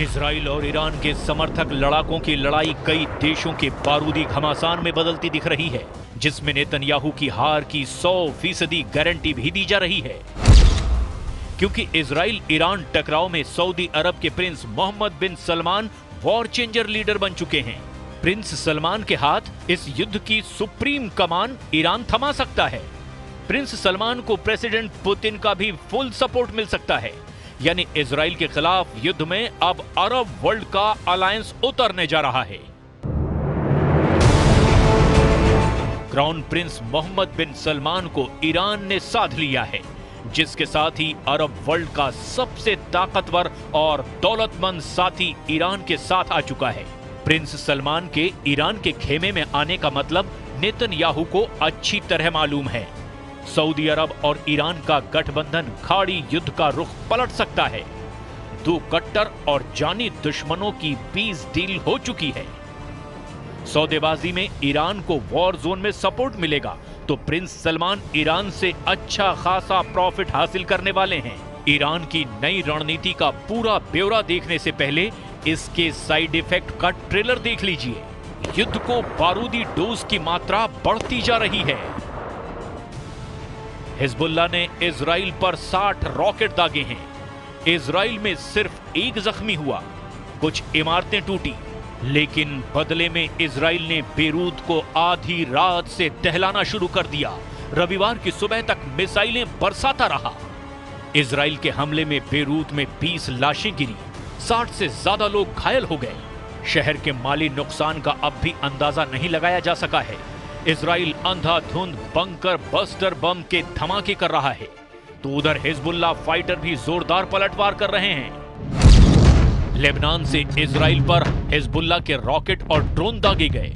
Israel और Iran के समर्थक लड़ाकों की लड़ाई कई देशों के बारूदी घमासान में बदलती दिख रही है, जिसमें नेतन्याहू की हार की 100% गारंटी भी दी जा रही है। क्योंकि इजराइल ईरान टकराव में सऊदी अरब के प्रिंस मोहम्मद बिन सलमान वॉर चेंजर लीडर बन चुके हैं। प्रिंस सलमान के हाथ इस युद्ध की सुप्रीम कमान ईरान थमा सकता है। प्रिंस सलमान को प्रेसिडेंट पुतिन का भी फुल सपोर्ट मिल सकता है। यानी इजराइल के खिलाफ युद्ध में अब अरब वर्ल्ड का अलायंस उतरने जा रहा है। क्राउन प्रिंस मोहम्मद बिन सलमान को ईरान ने साध लिया है, जिसके साथ ही अरब वर्ल्ड का सबसे ताकतवर और दौलतमंद साथी ईरान के साथ आ चुका है। प्रिंस सलमान के ईरान के खेमे में आने का मतलब नेतन्याहू को अच्छी तरह मालूम है। सऊदी अरब और ईरान का गठबंधन खाड़ी युद्ध का रुख पलट सकता है। दो कट्टर और जानी दुश्मनों की पीस डील हो चुकी है। सौदेबाजी में ईरान को वॉर जोन में सपोर्ट मिलेगा तो प्रिंस सलमान ईरान से अच्छा खासा प्रॉफिट हासिल करने वाले हैं। ईरान की नई रणनीति का पूरा ब्यौरा देखने से पहले इसके साइड इफेक्ट का ट्रेलर देख लीजिए। युद्ध को बारूदी डोज की मात्रा बढ़ती जा रही है। हिजबुल्लाह ने इजराइल पर 60 रॉकेट दागे हैं। इजराइल में सिर्फ एक जख्मी हुआ, कुछ इमारतें टूटी, लेकिन बदले में इजराइल ने बेरूत को आधी रात से दहलाना शुरू कर दिया। रविवार की सुबह तक मिसाइलें बरसाता रहा। इजराइल के हमले में बेरूत में 20 लाशें गिरी, 60 से ज्यादा लोग घायल हो गए। शहर के माली नुकसान का अब भी अंदाजा नहीं लगाया जा सका है। इजराइल अंधाधुंध बंकर बस्टर बम के धमाके कर रहा है, तो उधर हिजबुल्लाह फाइटर भी जोरदार पलटवार कर रहे हैं। लेबनान से इजराइल पर हिजबुल्लाह के रॉकेट और ड्रोन दागे गए।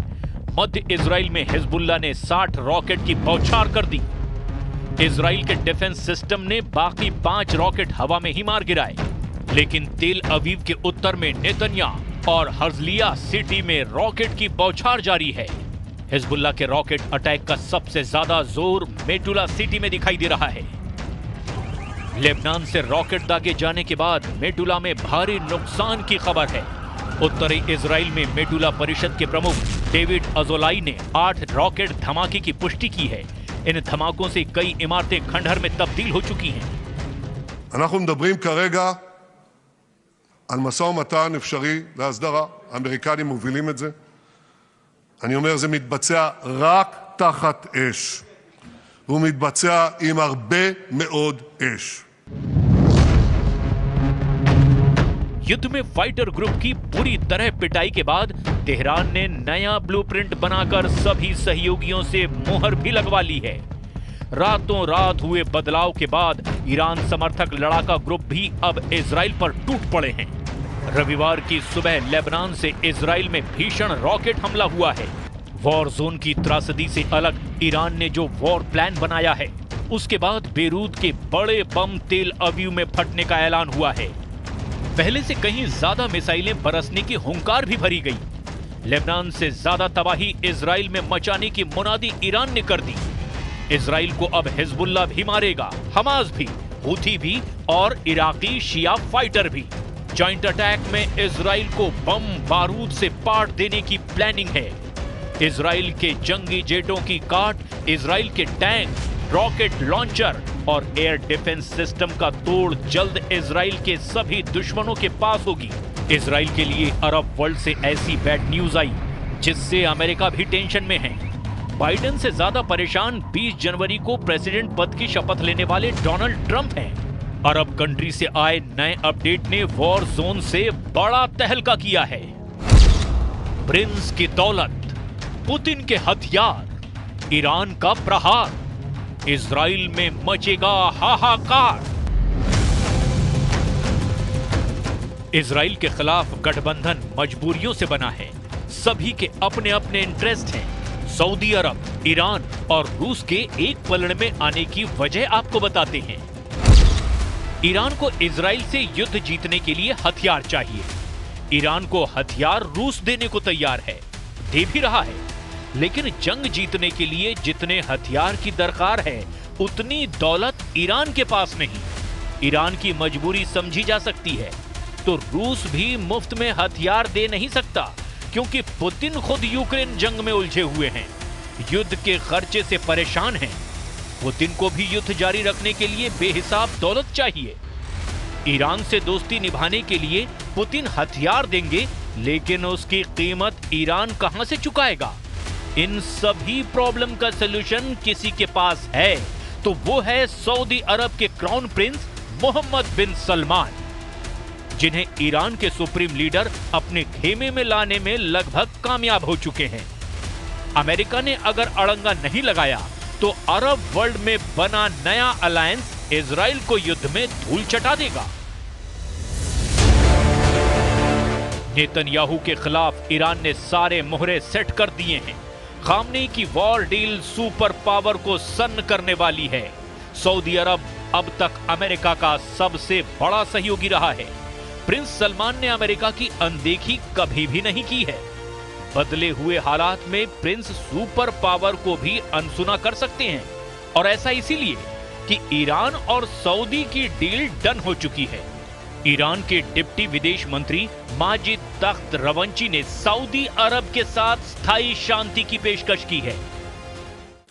मध्य इजराइल में हिजबुल्लाह ने 60 रॉकेट की बौछार कर दी। इजराइल के डिफेंस सिस्टम ने बाकी 5 रॉकेट हवा में ही मार गिराए, लेकिन तेल अवीव के उत्तर में नेतन्याह और हर्जलिया सिटी में रॉकेट की बौछार जारी है। हिजबुल्लाह के रॉकेट अटैक का सबसे ज्यादा जोर मेटुला सिटी में दिखाई दे रहा है। लेबनान से रॉकेट दागे जाने के बाद मेटुला में भारी नुकसान की खबर है। उत्तरी इजराइल में मेटुला परिषद के प्रमुख डेविड अजोलाई ने 8 रॉकेट धमाके की पुष्टि की है। इन धमाकों से कई इमारतें खंडहर में तब्दील हो चुकी हैं। אנחנו מדברים כרגע על משא ומתן אפשרי להסדרה. האמריקנים מובילים את זה. אני אומר, זה מתבצע רק תחת אש. הוא מתבצע עם הרבה מאוד אש. युद्ध में फाइटर ग्रुप की पूरी तरह पिटाई के बाद तेहरान ने नया ब्लूप्रिंट बनाकर सभी सहयोगियों से मुहर भी लगवा ली है। रातों रात हुए बदलाव के बाद ईरान समर्थक लड़ाका ग्रुप भी अब इजराइल पर टूट पड़े हैं। रविवार की सुबह लेबनान से इजराइल में भीषण रॉकेट हमला हुआ है। वॉर जोन की त्रासदी से अलग ईरान ने जो वॉर प्लान बनाया है, उसके बाद बेरूत के बड़े बम तेल अवीव में फटने का ऐलान हुआ है। पहले से कहीं ज्यादा मिसाइलें बरसने की हुंकार भी भरी गई। लेबनान से ज्यादा तबाही इजराइल में मचाने की मुनादी ईरान ने कर दी। इजराइल को अब हिजबुल्लाह भी मारेगा, हमास भी, हूथी भी और इराकी शिया फाइटर भी। जॉइंट अटैक में इजराइल को बम बारूद से पाट देने की प्लानिंग है। इजराइल के जंगी जेटों की काट, इजराइल के टैंक, रॉकेट लॉन्चर और एयर डिफेंस सिस्टम का तोड़ जल्द इजराइल के सभी दुश्मनों के पास होगी। इजराइल के लिए अरब वर्ल्ड से ऐसी बैड न्यूज आई जिससे अमेरिका भी टेंशन में है। बाइडेन से ज्यादा परेशान 20 जनवरी को प्रेसिडेंट पद की शपथ लेने वाले डोनाल्ड ट्रंप हैं। अरब कंट्री से आए नए अपडेट ने वॉर जोन से बड़ा तहलका किया है। प्रिंस की दौलत, पुतिन के हथियार, ईरान का प्रहार, इजराइल में मचेगा हाहाकार। इजराइल के खिलाफ गठबंधन मजबूरियों से बना है। सभी के अपने अपने इंटरेस्ट हैं। सऊदी अरब, ईरान और रूस के एक पलड़े में आने की वजह आपको बताते हैं। ईरान को इजराइल से युद्ध जीतने के लिए हथियार चाहिए। ईरान को हथियार रूस देने को तैयार है, दे भी रहा है। लेकिन जंग जीतने के लिए जितने हथियार की दरकार है, उतनी दौलत ईरान के पास नहीं। ईरान की मजबूरी समझी जा सकती है। तो रूस भी मुफ्त में हथियार दे नहीं सकता, क्योंकि पुतिन खुद यूक्रेन जंग में उलझे हुए हैं, युद्ध के खर्चे से परेशान हैं। पुतिन को भी युद्ध जारी रखने के लिए बेहिसाब दौलत चाहिए। ईरान से दोस्ती निभाने के लिए पुतिन हथियार देंगे, लेकिन उसकी कीमत ईरान कहां से चुकाएगा? इन सभी प्रॉब्लम का सलूशन किसी के पास है, तो वो है सऊदी अरब के क्राउन प्रिंस मोहम्मद बिन सलमान, जिन्हें ईरान के सुप्रीम लीडर अपने खेमे में लाने में लगभग कामयाब हो चुके हैं। अमेरिका ने अगर अड़ंगा नहीं लगाया तो अरब वर्ल्ड में बना नया अलायंस इजराइल को युद्ध में धूल चटा देगा। नेतन्याहू के खिलाफ ईरान ने सारे मोहरे सेट कर दिए हैं। खामनेई की वॉर डील सुपर पावर को सन्न करने वाली है। सऊदी अरब अब तक अमेरिका का सबसे बड़ा सहयोगी रहा है। प्रिंस सलमान ने अमेरिका की अनदेखी कभी भी नहीं की है। बदले हुए हालात में प्रिंस सुपर पावर को भी अनसुना कर सकते हैं, और ऐसा इसीलिए कि ईरान और सऊदी की डील डन हो चुकी है। ईरान के डिप्टी विदेश मंत्री माजिद तख्त रवंची ने सऊदी अरब के साथ स्थायी शांति की पेशकश की है।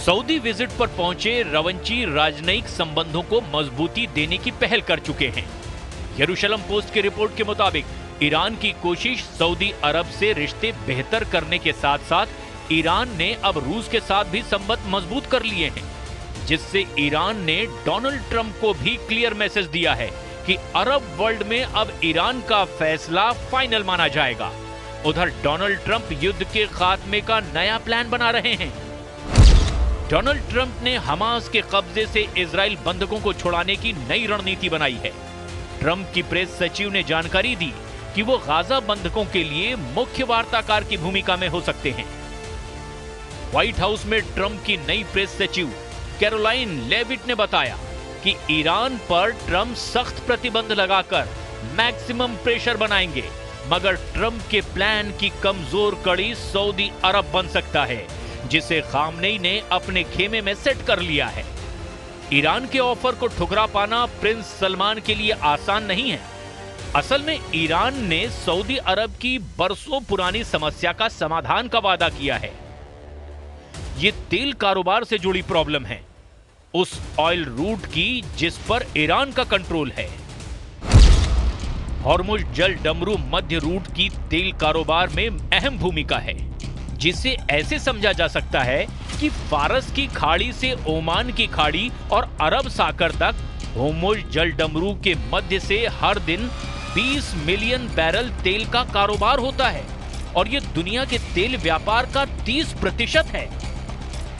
सऊदी विजिट पर पहुंचे रवंची राजनयिक संबंधों को मजबूती देने की पहल कर चुके हैं। यरूशलम पोस्ट की रिपोर्ट के मुताबिक ईरान की कोशिश सऊदी अरब से रिश्ते बेहतर करने के साथ साथ ईरान ने अब रूस के साथ भी संबंध मजबूत कर लिए हैं, जिससे ईरान ने डोनाल्ड ट्रंप को भी क्लियर मैसेज दिया है कि अरब वर्ल्ड में अब ईरान का फैसला फाइनल माना जाएगा। उधर डोनाल्ड ट्रंप युद्ध के खात्मे का नया प्लान बना रहे हैं। डोनाल्ड ट्रंप ने हमास के कब्जे से इजराइल बंधकों को छुड़ाने की नई रणनीति बनाई है। ट्रंप की प्रेस सचिव ने जानकारी दी कि वो गाजा बंधकों के लिए मुख्य वार्ताकार की भूमिका में हो सकते हैं। व्हाइट हाउस में ट्रंप की नई प्रेस सचिव कैरोलाइन लेविट ने बताया कि ईरान पर ट्रंप सख्त प्रतिबंध लगाकर मैक्सिमम प्रेशर बनाएंगे, मगर ट्रंप के प्लान की कमजोर कड़ी सऊदी अरब बन सकता है, जिसे खामनेई ने अपने खेमे में सेट कर लिया है। ईरान के ऑफर को ठुकरा पाना प्रिंस सलमान के लिए आसान नहीं है। असल में ईरान ने सऊदी अरब की बरसों पुरानी समस्या का समाधान का वादा किया है। ये तेल कारोबार से जुड़ी प्रॉब्लम है, उस ऑयल रूट की जिस पर ईरान का कंट्रोल है। हॉर्मुज जल डमरू मध्य रूट की तेल कारोबार में अहम भूमिका है, जिसे ऐसे समझा जा सकता है कि फारस की खाड़ी से ओमान की खाड़ी और अरब सागर तक हॉर्मुज जल डमरू के मध्य से हर दिन 20 मिलियन बैरल तेल का कारोबार होता है, और ये दुनिया के तेल व्यापार का 30% है।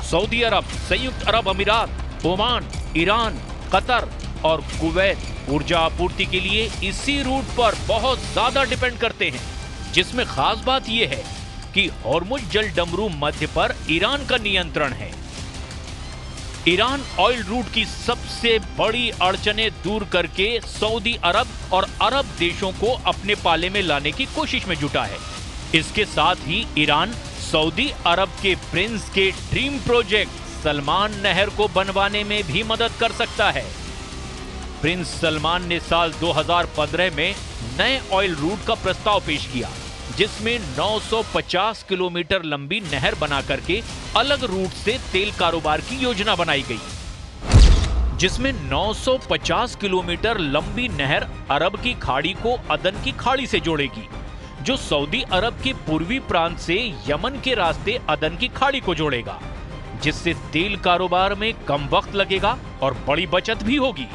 सऊदी अरब, संयुक्त अरब अमीरात, ओमान, ईरान, कतर और कुवैत ऊर्जा आपूर्ति के लिए इसी रूट पर बहुत ज्यादा डिपेंड करते हैं, जिसमें खास बात यह है कि हॉर्मुज जल डमरू मध्य पर ईरान का नियंत्रण है। ईरान ऑयल रूट की सबसे बड़ी अड़चनें दूर करके सऊदी अरब और अरब देशों को अपने पाले में लाने की कोशिश में जुटा है। इसके साथ ही ईरान सऊदी अरब के प्रिंस के ड्रीम प्रोजेक्ट सलमान नहर को बनवाने में भी मदद कर सकता है। प्रिंस सलमान ने साल 2015 में नए ऑयल रूट का प्रस्ताव पेश किया, जिसमें 950 किलोमीटर लंबी नहर बना करके अलग रूट से तेल कारोबार की योजना बनाई गई, जिसमें 950 किलोमीटर लंबी नहर अरब की खाड़ी को अदन की खाड़ी से जोड़ेगी, जो सऊदी अरब के पूर्वी प्रांत से यमन के रास्ते अदन की खाड़ी को जोड़ेगा, जिससे तेल कारोबार में कम वक्त लगेगा और बड़ी बचत भी होगी।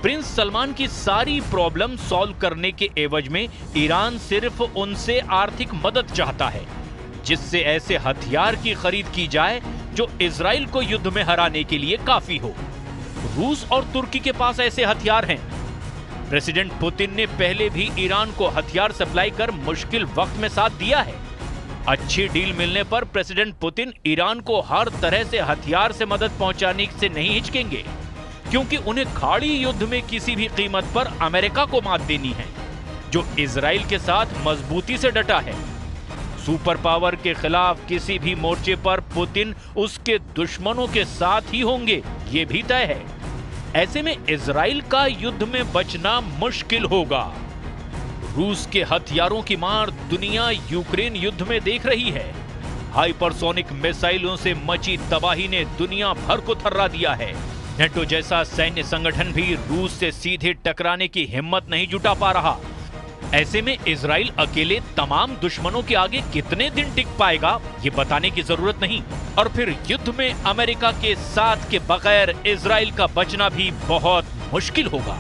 प्रिंस सलमान की सारी प्रॉब्लम सॉल्व करने के एवज में ईरान सिर्फ उनसे आर्थिक मदद चाहता है, जिससे ऐसे हथियार की खरीद की जाए जो इजराइल को युद्ध में हराने के लिए काफी हो। रूस और तुर्की के पास ऐसे हथियार हैं। प्रेसिडेंट पुतिन ने पहले भी ईरान को हथियार सप्लाई कर मुश्किल वक्त में साथ दिया है। अच्छी डील मिलने पर प्रेसिडेंट पुतिन ईरान को हर तरह से हथियार से मदद पहुंचाने से नहीं हिचकेंगे, क्योंकि उन्हें खाड़ी युद्ध में किसी भी कीमत पर अमेरिका को मात देनी है, जो इजराइल के साथ मजबूती से डटा है। सुपर पावर के खिलाफ किसी भी मोर्चे पर पुतिन उसके दुश्मनों के साथ ही होंगे, ये भी तय है। ऐसे में इजराइल का युद्ध में बचना मुश्किल होगा। रूस के हथियारों की मार दुनिया यूक्रेन युद्ध में देख रही है। हाइपरसोनिक मिसाइलों से मची तबाही ने दुनिया भर को थर्रा दिया है। नेटो जैसा सैन्य संगठन भी रूस से सीधे टकराने की हिम्मत नहीं जुटा पा रहा। ऐसे में इजराइल अकेले तमाम दुश्मनों के आगे कितने दिन टिक पाएगा, ये बताने की जरूरत नहीं। और फिर युद्ध में अमेरिका के साथ के बगैर इजराइल का बचना भी बहुत मुश्किल होगा।